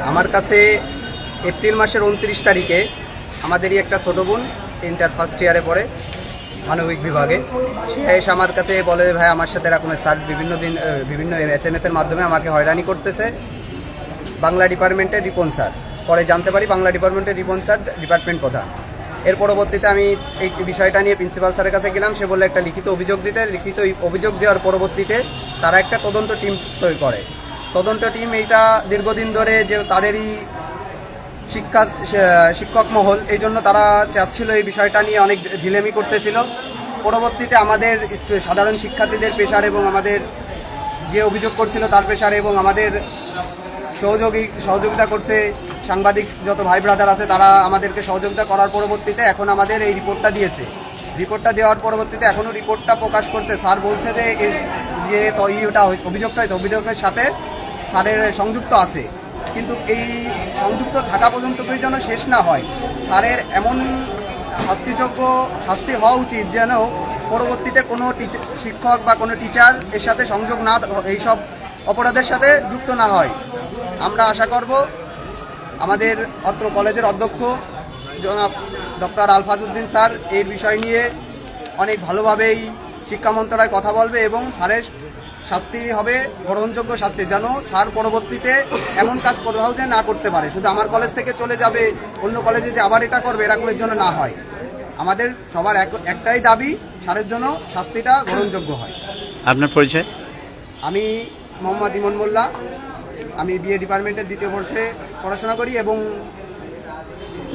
আমার কাছে এপ্রিল মাসের 29 তারিখে আমাদেরই একটা ছোটো বোন ইন্টার ফার্স্ট ইয়ারে পড়ে মানবিক বিভাগে। সে এসে আমার কাছে বলে, ভাই আমার সাথে এরকম স্যার বিভিন্ন SMS-এর মাধ্যমে আমাকে হয়রানি করতেছে। বাংলা ডিপার্টমেন্টের রিপন স্যার, পরে জানতে পারি বাংলা ডিপার্টমেন্টের রিপন স্যার ডিপার্টমেন্ট প্রধান। এর পরবর্তীতে আমি এই বিষয়টা নিয়ে প্রিন্সিপাল স্যারের কাছে গেলাম। সে বললে একটা লিখিত অভিযোগ দিতে। লিখিত অভিযোগ দেওয়ার পরবর্তীতে তারা একটা তদন্ত টিম তৈরি করে। তদন্ত টিম এইটা দীর্ঘদিন ধরে যে তাদেরই শিক্ষক মহল, এই জন্য তারা চাচ্ছিল এই বিষয়টা নিয়ে অনেক ঢিলেমি করতেছিল। পরবর্তীতে আমাদের সাধারণ শিক্ষার্থীদের পেশার এবং আমাদের যে অভিযোগ করছিল তার পেশার এবং আমাদের সহযোগিতা করছে সাংবাদিক যত ভাই ব্রাদার আছে, তারা আমাদেরকে সহযোগিতা করার পরবর্তীতে এখন আমাদের এই রিপোর্টটা দিয়েছে। রিপোর্টটা দেওয়ার পরবর্তীতে এখনও রিপোর্টটা প্রকাশ করছে। স্যার বলছে যে অভিযোগের সাথে স্যারের সংযুক্ত আছে, কিন্তু এই সংযুক্ত থাকা পর্যন্ত যেন শেষ না হয়। স্যারের এমন শাস্তি হওয়া উচিত যেন পরবর্তীতে কোনো শিক্ষক বা কোনো টিচার এর সাথে সংযোগ না, এইসব অপরাধের সাথে যুক্ত না হয়। আমরা আশা করব আমাদের অত্র কলেজের অধ্যক্ষ জনাব ডক্টর আলফাজউদ্দিন স্যার এই বিষয় নিয়ে অনেক ভালোভাবেই শিক্ষা মন্ত্রণালয় কথা বলবে এবং স্যারের শাস্তি হবে গ্রহণযোগ্য শাস্তি, যেন স্যার পরবর্তীতে এমন কাজ কোথাও যে না করতে পারে। শুধু আমার কলেজ থেকে চলে যাবে অন্য কলেজে যে আবার এটা করবে, এরকমের জন্য না হয়। আমাদের সবার একটাই দাবি, স্যারের জন্য শাস্তিটা গ্রহণযোগ্য হয়। আপনার পরিচয়? আমি মোহাম্মদ ইমন মোল্লা। আমি বিএ ডিপার্টমেন্টের 2য় বর্ষে পড়াশোনা করি এবং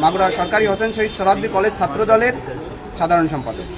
মাগুরা সরকারি হোসেন শহীদ সোহরাওয়ার্দী কলেজ ছাত্র দলের সাধারণ সম্পাদক।